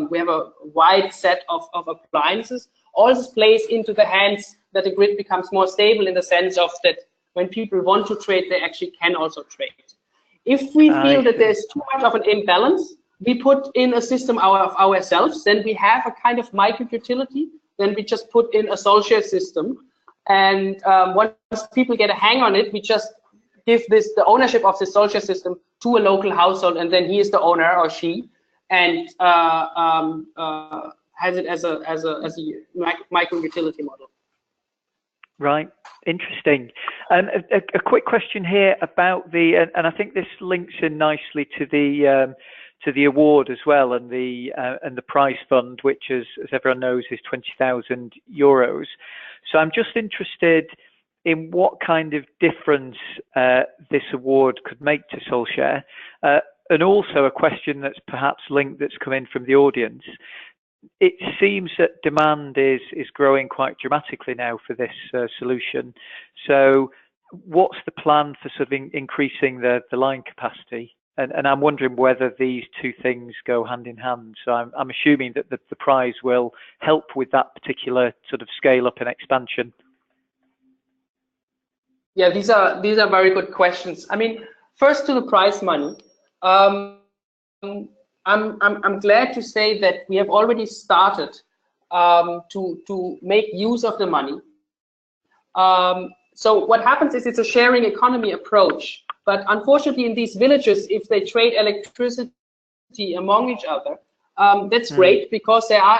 We have a wide set of appliances. All this plays into the hands that the grid becomes more stable, in the sense of that when people want to trade, they actually can also trade. If we feel that there's too much of an imbalance, we put in a system of ourselves. Then we have a kind of micro utility. Then we just put in a social system. And once people get a hang on it, we just give the ownership of the social system to a local household, and then he is the owner or she, and has it as a micro utility model. Right, interesting. A quick question here about and I think this links in nicely to the award as well, and the prize fund, which as everyone knows is €20,000. So I'm just interested in what kind of difference this award could make to SolShare, and also a question that's perhaps linked, that's come in from the audience. It seems that demand is growing quite dramatically now for this solution. So what's the plan for sort of increasing the line capacity? And I'm wondering whether these two things go hand in hand. So I'm assuming that the prize will help with that particular sort of scale up and expansion. Yeah, these are very good questions. I mean, first to the prize money. I'm glad to say that we have already started to make use of the money. So what happens is it's a sharing economy approach. But unfortunately, in these villages, if they trade electricity among each other, that's great because there are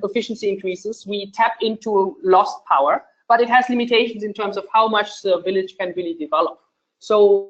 efficiency increases. We tap into lost power, but it has limitations in terms of how much the village can really develop. So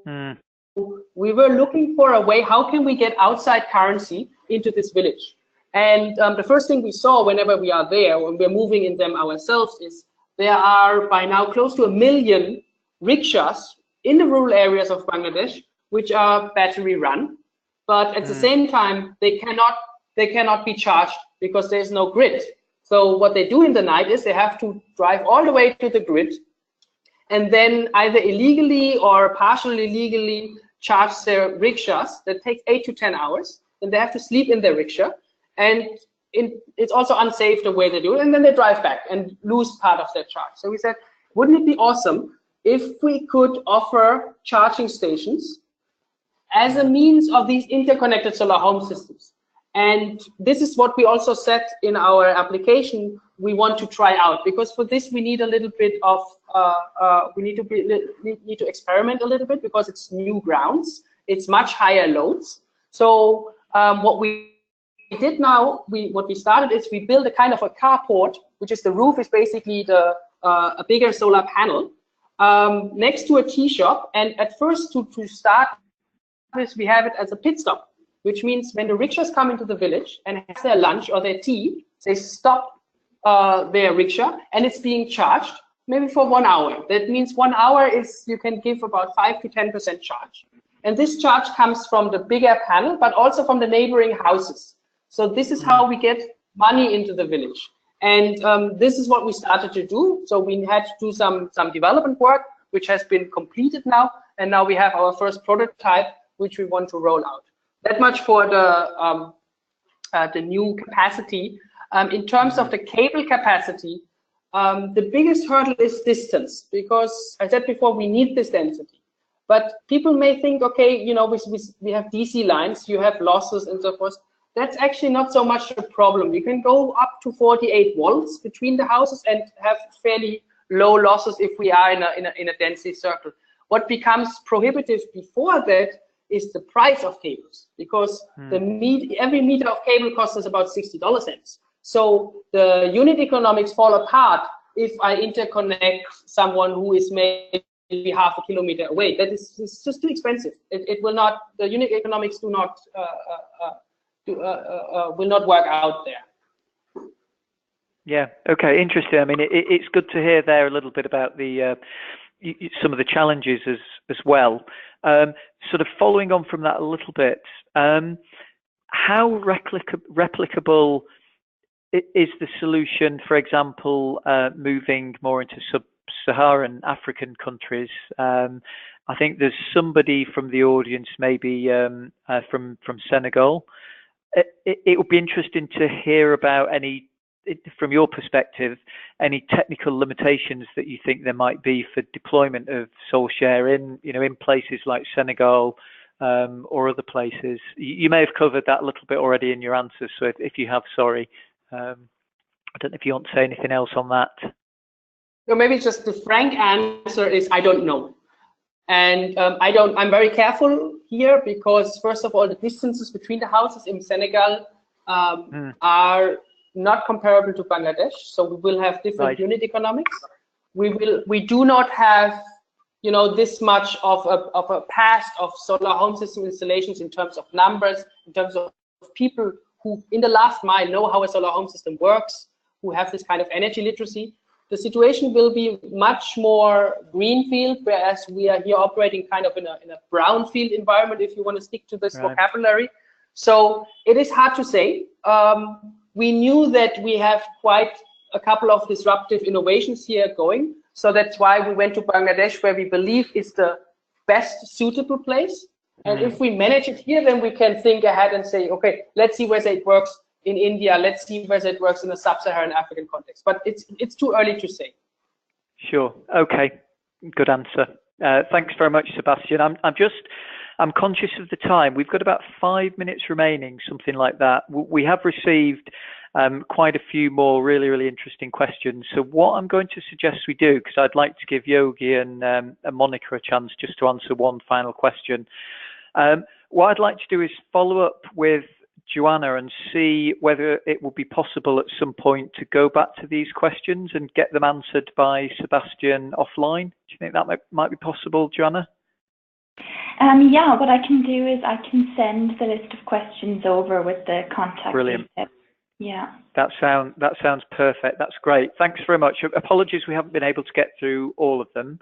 we were looking for a way, how can we get outside currency into this village? And the first thing we saw whenever we are there, when we're moving in them ourselves, is there are by now close to 1 million rickshaws in the rural areas of Bangladesh, which are battery run, but at the same time, they cannot be charged because there's no grid. So what they do in the night is they have to drive all the way to the grid and then either illegally or partially legally charge their rickshaws. That takes 8 to 10 hours. Then they have to sleep in their rickshaw, and it's also unsafe the way they do it. And then they drive back and lose part of their charge. So we said, wouldn't it be awesome if we could offer charging stations as a means of these interconnected solar home systems? And this is what we also set in our application we want to try out, because for this we need a little bit of we need to experiment a little bit, because it's new grounds, it's much higher loads. So what we did now, what we started is we built a kind of a carport, which is the roof is basically the a bigger solar panel next to a tea shop. And at first, to start this, we have it as a pit stop, which means when the rickshaws come into the village and have their lunch or their tea, they stop their rickshaw and it's being charged maybe for 1 hour. That means 1 hour is, you can give about 5 to 10% charge. And this charge comes from the bigger panel, but also from the neighboring houses. So this is how we get money into the village. And this is what we started to do. So we had to do some development work, which has been completed now. And now we have our first prototype, which we want to roll out. That much for the new capacity. In terms of the cable capacity, the biggest hurdle is distance, because I said before, we need this density. But people may think, okay, you know, we have DC lines, you have losses and so forth. That's actually not so much a problem. You can go up to 48 volts between the houses and have fairly low losses if we are in a density circle. What becomes prohibitive before that is the price of cables, because every meter of cable costs us about $60. So the unit economics fall apart if I interconnect someone who is maybe half a kilometer away. That is just too expensive. It will not. The unit economics do not will not work out there. Yeah. Okay. Interesting. I mean, it's good to hear there a little bit about the some of the challenges as well. Sort of following on from that a little bit, how replicable is the solution, for example, moving more into sub-Saharan African countries? I think there's somebody from the audience, maybe from Senegal. It would be interesting to hear about any, from your perspective, any technical limitations that you think there might be for deployment of SolShare in places like Senegal or other places. You may have covered that a little bit already in your answers, so if you have, sorry. I don't know if you want to say anything else on that. So maybe just the frank answer is I don't know. And I'm very careful here, because first of all, the distances between the houses in Senegal are not comparable to Bangladesh. So we will have different unit economics. We do not have, you know, this much of a past of solar home system installations in terms of numbers, in terms of people who in the last mile know how a solar home system works, who have this kind of energy literacy. The situation will be much more greenfield, whereas we are here operating kind of in a brownfield environment, if you want to stick to this vocabulary. So it is hard to say. We knew that we have quite a couple of disruptive innovations here going. So that's why we went to Bangladesh, where we believe is the best suitable place. And if we manage it here, then we can think ahead and say, okay, let's see whether it works in India. Let's see whether it works in a sub-Saharan African context. But it's too early to say. Sure. Okay. Good answer. Thanks very much, Sebastian. I'm just I'm conscious of the time. We've got about 5 minutes remaining, something like that. We have received quite a few more really interesting questions. So what I'm going to suggest we do, because I'd like to give Yogi and Monica a chance just to answer one final question. What I'd like to do is follow up with Joanna and see whether it will be possible at some point to go back to these questions and get them answered by Sebastian offline. Do you think that might be possible, Joanna? Yeah, what I can do is I can send the list of questions over with the contact. Brilliant. details. Yeah. That sounds perfect. That's great. Thanks very much. Apologies we haven't been able to get through all of them.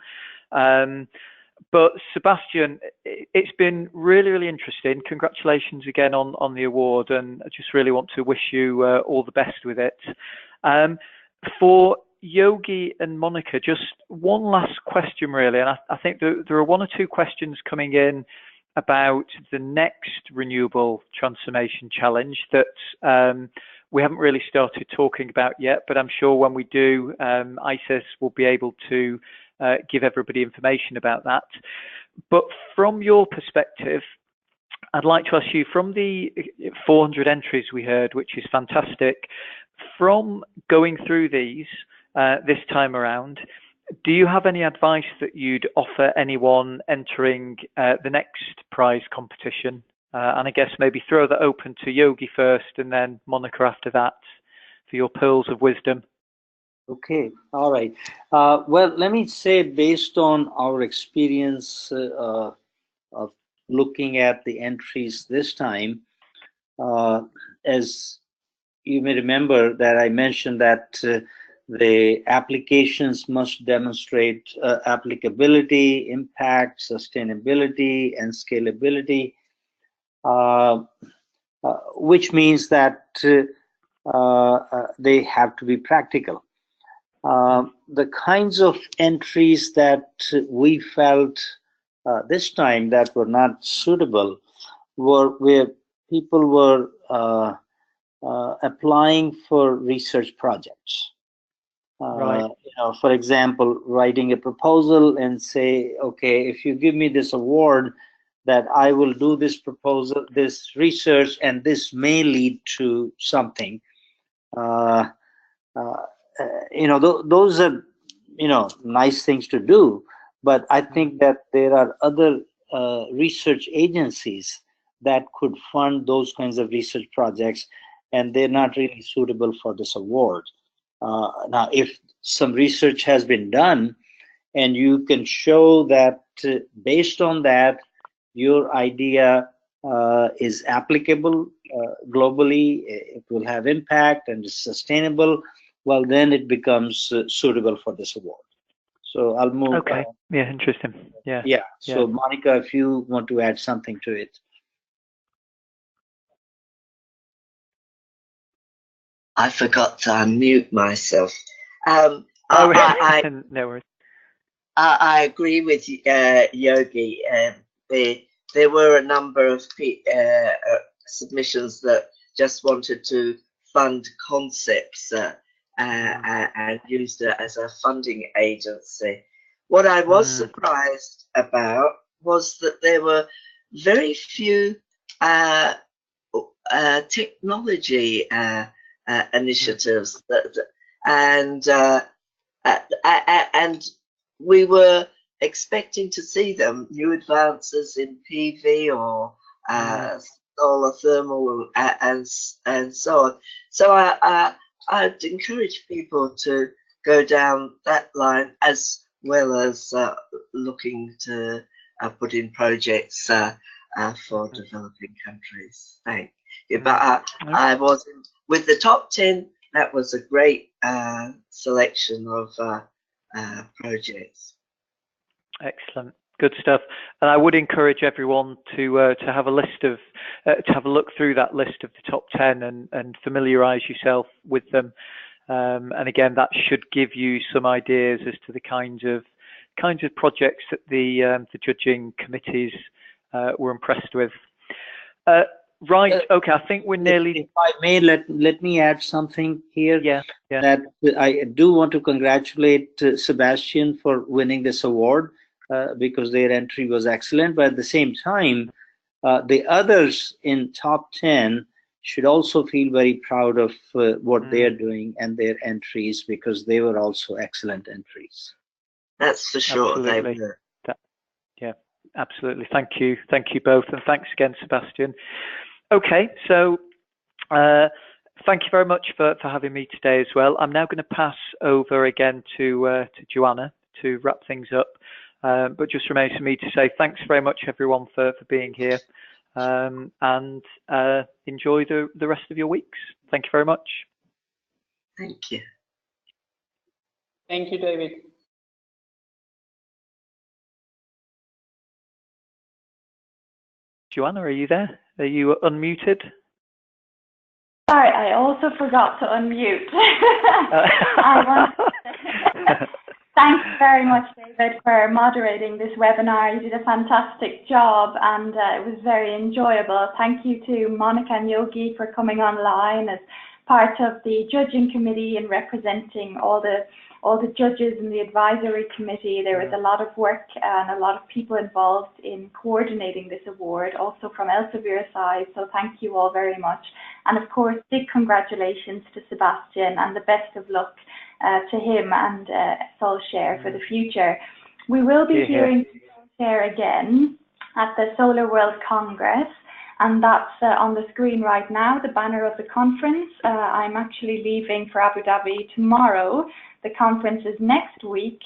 But Sebastian, it's been really interesting. Congratulations again on the award, and I just really want to wish you all the best with it. For Yogi and Monica, just one last question really, and I think there are one or two questions coming in about the next Renewable Transformation Challenge that we haven't really started talking about yet, but I'm sure when we do, ISES will be able to give everybody information about that. But from your perspective, I'd like to ask you, from the 400 entries we heard, which is fantastic, from going through these this time around, do you have any advice that you'd offer anyone entering the next prize competition? And I guess maybe throw that open to Yogi first and then Monica after that for your pearls of wisdom. Okay, all right. Well, let me say, based on our experience of looking at the entries this time, as you may remember that I mentioned that the applications must demonstrate applicability, impact, sustainability, and scalability, which means that they have to be practical. The kinds of entries that we felt this time that were not suitable were where people were applying for research projects. Right. For example, writing a proposal and say, okay, if you give me this award, that I will do this proposal, this research, and this may lead to something. Those are, nice things to do. But I think that there are other research agencies that could fund those kinds of research projects, and they're not really suitable for this award. Now, if some research has been done and you can show that based on that, your idea is applicable globally, it will have impact and is sustainable, well, then it becomes suitable for this award. So I'll move. Okay. Yeah, interesting. Yeah. Yeah. So Monica, if you want to add something to it. I forgot to unmute myself. No worries. I agree with Yogi. There were a number of submissions that just wanted to fund concepts and used it as a funding agency. What I was surprised about was that there were very few technology initiatives and we were expecting to see them, new advances in PV or solar thermal and so on. So I'd encourage people to go down that line, as well as looking to put in projects for developing countries. Thank you. But I wasn't with the top 10. That was a great selection of projects. Excellent, good stuff. And I would encourage everyone to have a list of to have a look through that list of the top 10 and familiarise yourself with them. And again, that should give you some ideas as to the kinds of projects that the judging committees were impressed with. Right. Okay. I think we're nearly. If I may, let me add something here. Yeah. That I do want to congratulate Sebastian for winning this award. because their entry was excellent. But at the same time, the others in top 10 should also feel very proud of what they're doing and their entries, because they were also excellent entries. That's for sure. Absolutely. They were. Yeah, absolutely. Thank you both, and thanks again, Sebastian. Okay, so thank you very much for having me today as well. I'm now going to pass over again to Joanna to wrap things up. But just remains for me to say thanks very much, everyone, for being here, and enjoy the rest of your weeks. Thank you very much. Thank you. Thank you, David. Joanna, are you there? Are you unmuted? Sorry, I also forgot to unmute. Thanks very much, David, for moderating this webinar. You did a fantastic job, and it was very enjoyable. Thank you to Monica and Yogi for coming online as part of the judging committee and representing all the judges in the advisory committee. There was a lot of work and a lot of people involved in coordinating this award, also from Elsevier's side. So thank you all very much. And of course, big congratulations to Sebastian, and the best of luck to him and SolShare for the future. We will be hearing SolShare again at the Solar World Congress, and that's on the screen right now, the banner of the conference. I'm actually leaving for Abu Dhabi tomorrow. The conference is next week,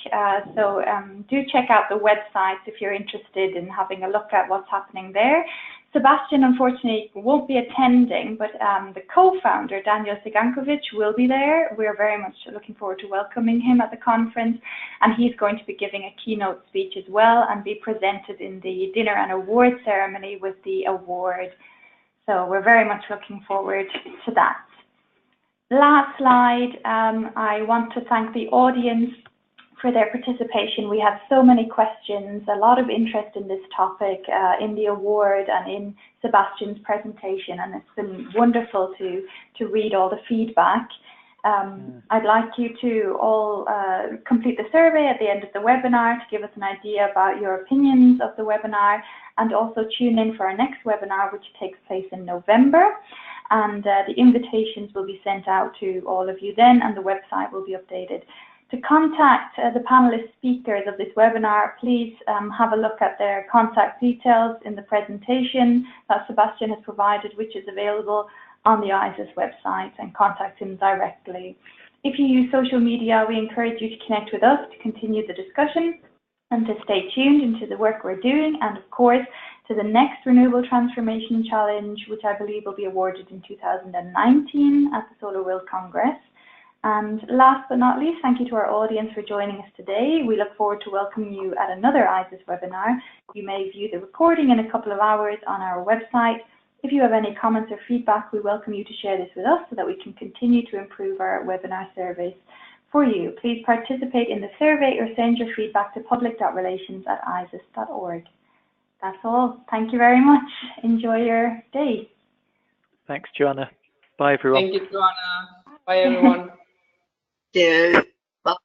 so do check out the website if you're interested in having a look at what's happening there. Sebastian, unfortunately, won't be attending, but the co-founder, Daniel Sigankovic, will be there. We're very much looking forward to welcoming him at the conference, and he's going to be giving a keynote speech as well and be presented in the dinner and award ceremony with the award. So we're very much looking forward to that. Last slide, I want to thank the audience for their participation. We had so many questions, a lot of interest in this topic, in the award and in Sebastian's presentation, and it's been wonderful to read all the feedback. I'd like you to all complete the survey at the end of the webinar to give us an idea about your opinions of the webinar, and also tune in for our next webinar, which takes place in November. And the invitations will be sent out to all of you then, and the website will be updated. To contact the panelist speakers of this webinar, please have a look at their contact details in the presentation that Sebastian has provided, which is available on the ISES website, and contact him directly. If you use social media, we encourage you to connect with us to continue the discussion and to stay tuned into the work we're doing, and of course to the next Renewable Transformation Challenge, which I believe will be awarded in 2019 at the Solar World Congress. And last but not least, thank you to our audience for joining us today. We look forward to welcoming you at another ISES webinar. You may view the recording in a couple of hours on our website. If you have any comments or feedback, we welcome you to share this with us so that we can continue to improve our webinar service for you. Please participate in the survey or send your feedback to public.relations@ises.org. That's all. Thank you very much. Enjoy your day. Thanks, Joanna. Bye, everyone. Thank you, Joanna. Bye, everyone. Yeah. Bye.